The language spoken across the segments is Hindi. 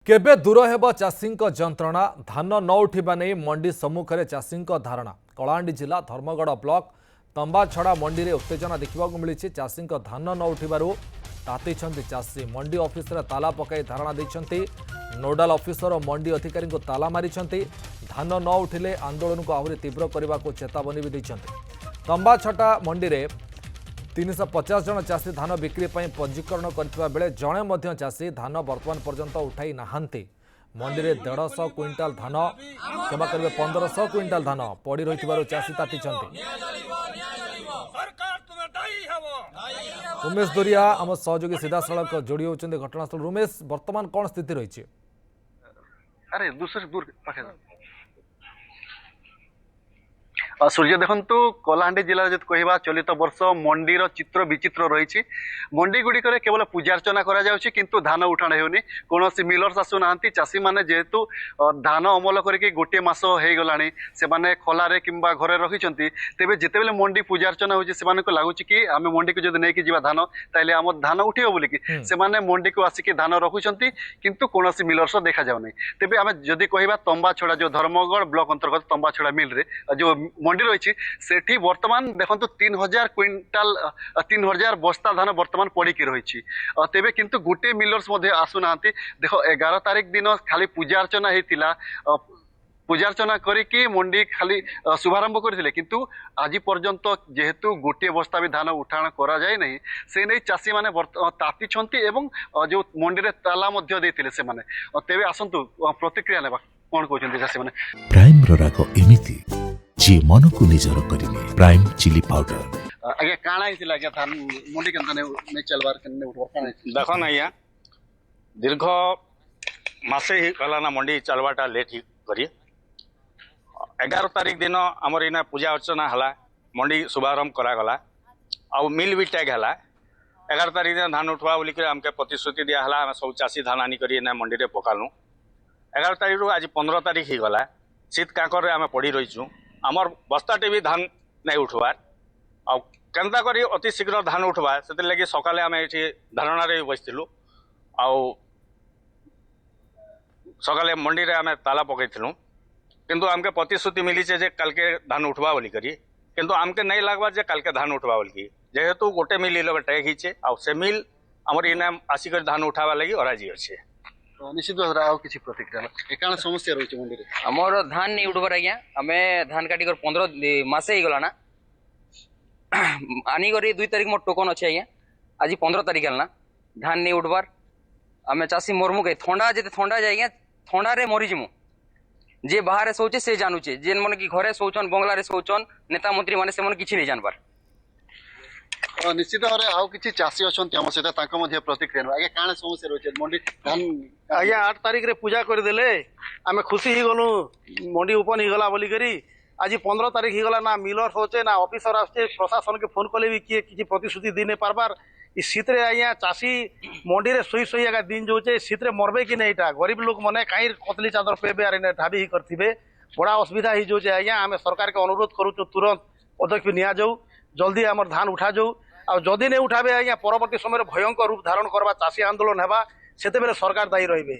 केबे दूर हेब चाषी जंत्रणा धान न उठा नहीं मंडी सम्मुख में चाषी धारणा कलाहांडी जिला धर्मगढ़ ब्लॉक तंबाछड़ा मंडी में उत्तेजना देखा मिली चाषी धान न उठू ताती चाषी मंडी ऑफिस रे ताला पकाई धारणा देते नोडाल ऑफिसर और मंडी अधिकारी को ताला मारी धान न उठिले आंदोलन को आहरी तीव्र करने को चेतावनी भी देते तंबाछटा मंडी में 350 जन चाषी धान बिक्री पंजीकरण करथिबा बेले जणे मध्य चाषी धान वर्तमान पर्यंत उठाई नाहांती मंडी में 150 क्विंटाल धान क्षमा करेंगे 1500 क्विंटाल धान पड़ी रही चाषी ताती उमेश दोरिया आम सहयोगी सीधा सड़क जोड़ी होती घटनास्थल उमेश वर्तमान कौन स्थिति रही अरे दूसरे दूर सूर्य देखु कलाहांडी जिले जो कहवा चलित वर्ष मंडीर चित्र विचित्र रही मंडी गुड़िक केवल पूजार्चना किंतु धान उठाण होनी कौन मिलर्स आसुना चाषी मैंने जेहेतु धान अमल करके गोटे मस हो गलानी से खलारे किंबा घरे रही तेज जिते मंडी पूजार्चना हो लगुच कि आम मंडी को जब नहीं जा धान ताइले आम धान उठे बोलिकी से मंडी को आसिक धान रखुंट किंतु कौन मिलर्स देखा जाऊनी तेज आम जदि कहवा तंबाछड़ा जो धर्मगढ़ ब्लॉक अंतर्गत तंबाछड़ा मिल रे जो मंडी रही सेठी वर्तमान देखो 3000 क्विंटाल 3000 बस्ता धान वर्तमान पड़ी रही तेबे किंतु गोटे मिलर्स आसुना देख 11 तारीख दिन खाली पूजा अर्चना होता पूजार्चना करके मंडी खाली शुभारंभ करते किंतु आज पर्यंत जेहेतु गोटे बस्ता भी धान उठाण करा जाए नहीं से नहीं चाषी मैंने ताती जो मंडी में ताला देते से तेबे आसतु प्रतिक्रिया नेबा कौन कहते चाषी मैंने प्राइम राग एमिति जी मन को निजर करिने प्राइम चिली पाउडर आगे काना हिला आगे धान मंडी केनता ने चलवार केने उठवार काना देखो ना या दीर्घ मासे ही गला ना मंडी चलवाटा लेट ही करी 11 तारीख दिन आमर इना पूजा अर्चना हला मंडी शुभारंभ करा गला आ मिल भी टैग हला 11 तारीख दिन धान उठवा बोली के हमके प्रतिश्रुति दिया हला हम सब चासी धान आनी करी ना मंडी रे पकालु 11 तारीख रो आज 15 तारीख ही गला शीत काकर रे हम पड़ी रहिछु आमर बस्ताटे भी धान नहीं उठवार आंता करी अति शीघ्र धान उठवा से लगे सकाले आम ये धारणा बसलु सकाले मंडी रे आम ताला पकईलु किंतु आमके प्रतिश्रुति मिली जे कल के धान उठवा बोली करी किंतु आमके नहीं लगवा जे कल के धान उठवा बोली जेहेतु गोटे मिल टैग हिचे से मिल आमर इना आसिक धान उठावा लगी अराजी अच्छे निश्चित भाव किसी प्रतिक्रिया समस्या रही मंडी आमर धान नहीं उठबार आज्ञा आम धान काटिक 15 मासे ही गला ना आनिक 2 तारीख मोर टोकन अच्छे आज्ञा आज 15 तारीख है ना धान नहीं उठबार आम चाषी मरमु कहीं थंडा जिते थंडा जाए आज्ञा थंडा मरीजमु जे बाहर शौचे से जानूचे जेन मन की घरे शौचन बंगला शौचन नेता मंत्री मैंने से किसी नहीं जानबार निश्चित भाव आउ किसी चाषी अच्छा सहित प्रतिक्रिया आगे काण समस्या रही मंडी धान आज्ञा 8 तारीख रे पूजा करदेले आम खुशी ही गलु मंडी ओपन ही गला बोली करी आज 15 तारीख ही गला ना मिलर होचे ना ऑफिसर आसे प्रशासन के फोन कले भी किए किसी प्रतिश्रुति दी नहीं पारबार शीत आज्ञा चाषी मंडी रे सोई सोई आगे दिन जोचे शीत मरबे कि नहीं गरीब लोग मैंने कहीं कतली चादर पेबे आर ढाबी ही करथिबे बड़ा असुविधा ही जोचे आज्ञा आम सरकार के अनुरोध करूँ तुरंत पदक्षेप निया जाऊ जल्दी आम धान उठा जाऊ आ जदि नहीं उठाबे आज्ञा परवर्ती समय भयंकर रूप धारण करवा चाषी आंदोलन हेबा सेते बेले सरकार दायी रहिबे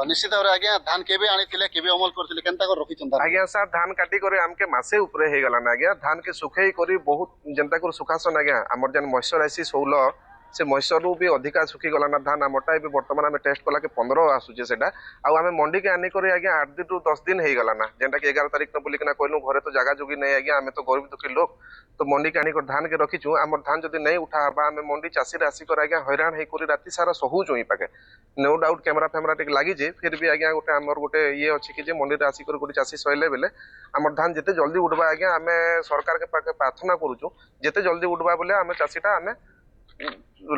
निश्चित भाव आज्ञा धान केबे आनिथिले केबे अमल करथिले केनता कर रखिछन आज्ञा सर धान काटी करे हमके मासे ऊपर हे गला ना आज्ञा धान के सुखई करी बहुत जनता को सुखासन आज्ञा हमर जन मॉइस्चर आसी 16 से मॉइस्चर रु भी अधिका सुखी गला ना धान हमटा भी वर्तमान हम टेस्ट कला के 15 आसुचे सेटा आ हम मंडी के आनी करे आज्ञा 8 दिन रु 10 दिन हे गला ना जेंटा के 11 तारीख न बोली के ना कोइनु घरे तो जागा जोगी नहीं आज्ञा हमें तो गरीब दुखी लोग तो मंडी के आनी कर धान के रखिछु हमर धान जदी नहीं उठा बा हम मंडी चासी राशि कर आज्ञा हैरान हे करी राति सारा सहु जोई पाके नो डाउट कैमरा फैमरा टिक लागी जे फिर भी आज्ञा गोटे हमर गोटे ये अछि कि जे मंडी रे आसी कर गोटे चासी सहिले बेले हमर धान जते जल्दी उठबा आज्ञा हमें सरकार के पाके प्रार्थना करूछु जते जल्दी उठबा बोले हमें चासीटा हमें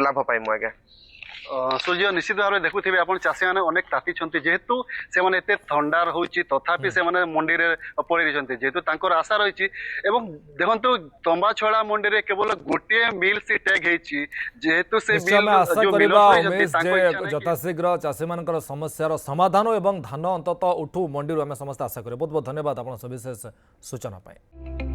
लाभ पाइमु आज्ञा सूर्य निश्चित भाव देखुवे आप चाषी मैंने अनेक ताती जेहेतु से थंडार होची तथापि से मंडी में पड़ी रही जेहेतु आशा रही देखो तंबाछड़ा मंडी में केवल गोटे मिल से टैग होती जेहेतु से यथाशीघ्र चाषी मान समस्यार समाधान और धान अंततः उठू मंडी आम समस्त आशा करें बहुत बहुत धन्यवाद आप सविशेष सूचना पाए।